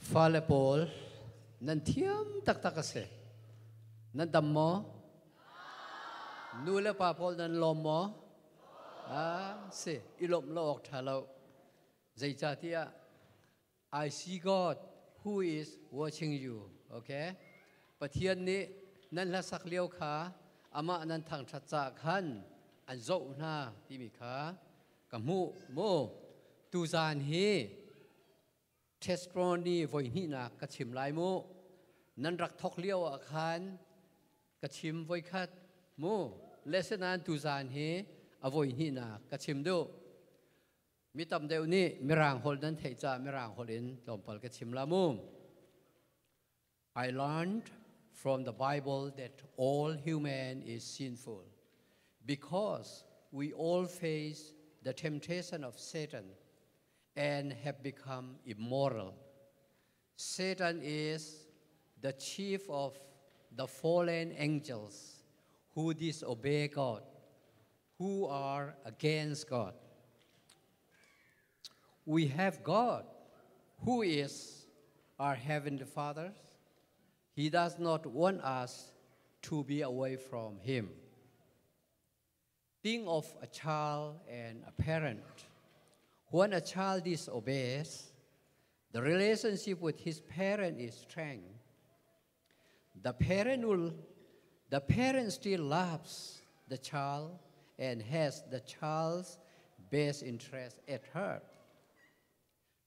Fale Paul, nan thiam tak tak ase, nan dam mo, nula pa Paul nan lom mo, se ilom lo ok thalo, zaichatia, I see God who is watching you, okay? Pathian ni nan la sak liao kha, ama nan thang that cha khan, an zo na ti mi kha, kamu mo, tu zan hi. Testimony voi hi na kachim lai mo nan rak thok liao akhan kachim voi khat mo lesenan tu zan hi avoi hi na kachim do mitam deu ni mirang hol nan thei cha mirang holin lompal kachim la mo. I learned from the Bible that all human is sinful because we all face the temptation of Satan and have become immoral. Satan is the chief of the fallen angels who disobey God, who are against God. We have God, who is our Heavenly Father. He does not want us to be away from Him. Think of a child and a parent. When a child disobeys, the relationship with his parent is strained. The parent still loves the child and has the child's best interest at heart.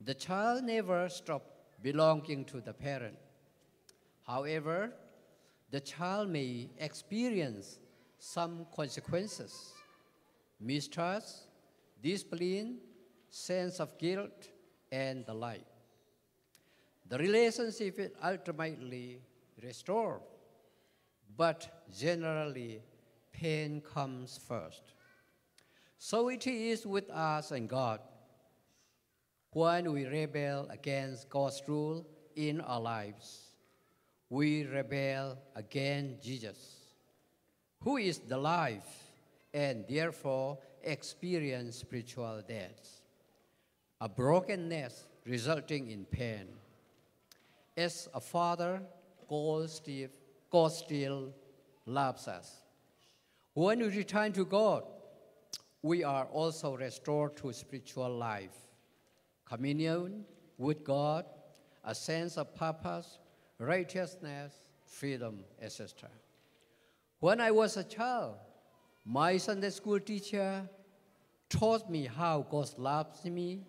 The child never stops belonging to the parent. However, the child may experience some consequences: mistrust, discipline, sense of guilt, and the like. The relationship is ultimately restored, but generally pain comes first. So it is with us and God. When we rebel against God's rule in our lives, we rebel against Jesus, who is the life and therefore experience spiritual death, a brokenness resulting in pain. As a father, God still loves us. When we return to God, we are also restored to spiritual life, communion with God, a sense of purpose, righteousness, freedom, etc. When I was a child, my Sunday school teacher taught me how God loves me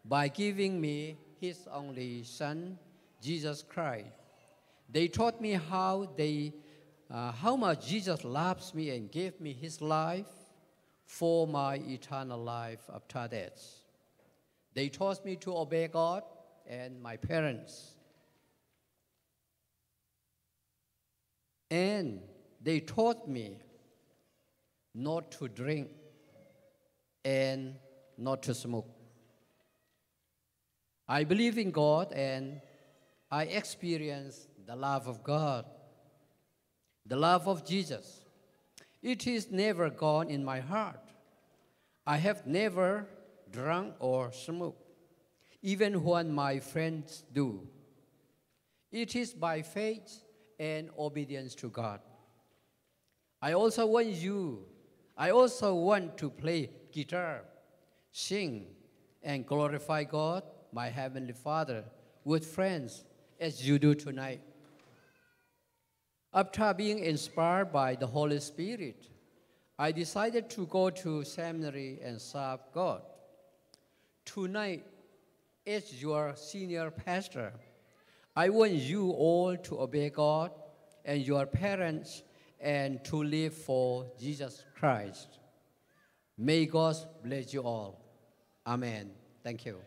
by giving me His only Son, Jesus Christ. They taught me how much Jesus loves me and gave me His life for my eternal life after death. They taught me to obey God and my parents. And they taught me not to drink and not to smoke. I believe in God and I experience the love of God, the love of Jesus. It is never gone in my heart. I have never drunk or smoked, even when my friends do. It is by faith and obedience to God. I also want to play guitar, sing, and glorify God, my Heavenly Father, with friends, as you do tonight. After being inspired by the Holy Spirit, I decided to go to seminary and serve God. Tonight, as your senior pastor, I want you all to obey God and your parents and to live for Jesus Christ. May God bless you all. Amen. Thank you.